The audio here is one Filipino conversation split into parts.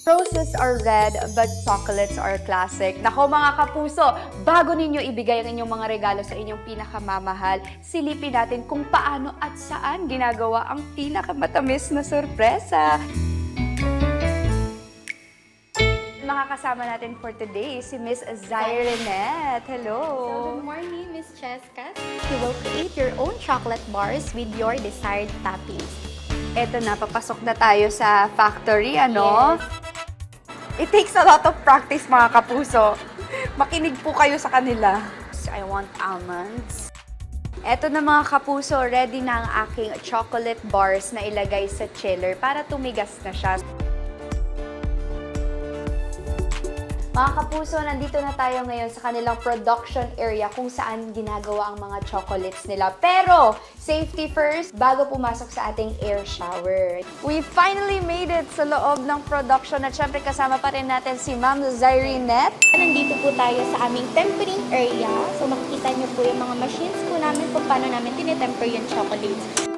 Roses are red, but chocolates are classic. Nako mga kapuso, bago ninyo ibigay ang inyong mga regalo sa inyong pinakamamahal, silipin natin kung paano at saan ginagawa ang pinakamatamis na sorpresa. Makakasama natin for today si Miss Zyrene. Hello! Good morning, Miss Cheska. You will create your own chocolate bars with your desired toppings. Eto na, papasok na tayo sa factory, ano? Yes. It takes a lot of practice, mga kapuso. Makinig po kayo sa kanila. I want almonds. Eto na mga kapuso, ready na ang aking chocolate bars na ilagay sa chiller para tumigas na siya. Mga kapuso, nandito na tayo ngayon sa kanilang production area kung saan ginagawa ang mga chocolates nila. Pero, safety first, bago pumasok sa ating air shower. We finally made it sa loob ng production at syempre kasama pa rin natin si Ma'am Zyrene. Nandito po tayo sa aming tempering area. So makikita niyo po yung mga machines po namin kung paano namin tinetemper yung chocolates.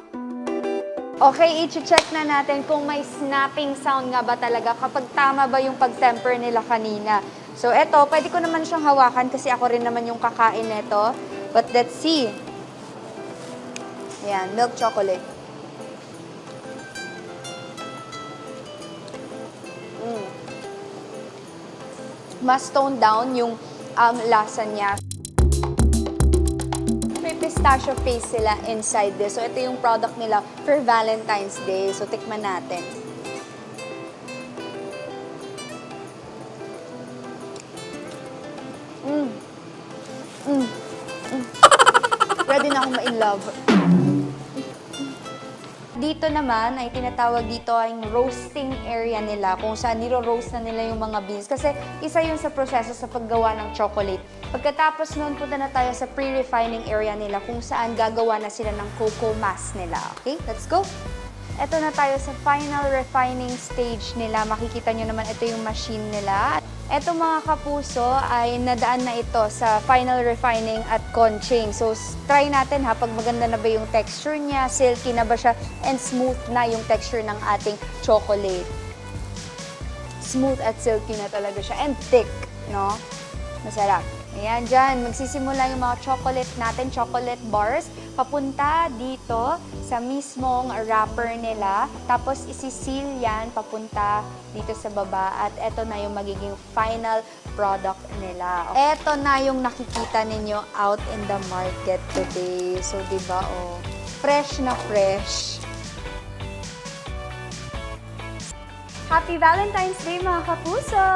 Okay, i-check na natin kung may snapping sound nga ba talaga kapag tama ba yung pag-temper nila kanina. So eto, pwede ko naman siyang hawakan kasi ako rin naman yung kakain nito. But let's see. Ayan, milk chocolate. Mas toned down yung lasa niya. May pistachio paste sila inside this. So, ito yung product nila for Valentine's Day. So, tikman natin. Ready na akong ma-in-love. Dito naman ay tinatawag dito ang roasting area nila kung saan niro-roast na nila yung mga beans kasi isa yun sa proseso sa paggawa ng chocolate. Pagkatapos nun, punta na tayo sa pre-refining area nila kung saan gagawa na sila ng cocoa mass nila. Okay, let's go! Ito na tayo sa final refining stage nila. Makikita nyo naman ito yung machine nila. Ito mga kapuso ay nadaan na ito sa final refining at conching. So try natin ha, pag maganda na ba yung texture niya, silky na ba siya, and smooth na yung texture ng ating chocolate. Smooth at silky na talaga siya, and thick, no? Masarap. Ayan, dyan, magsisimula yung mga chocolate natin, chocolate bars, papunta dito sa mismong wrapper nila. Tapos isisil yan papunta dito sa baba at eto na yung magiging final product nila. Eto na yung nakikita ninyo out in the market today. So, diba, oh, fresh na fresh. Happy Valentine's Day, mga kapuso!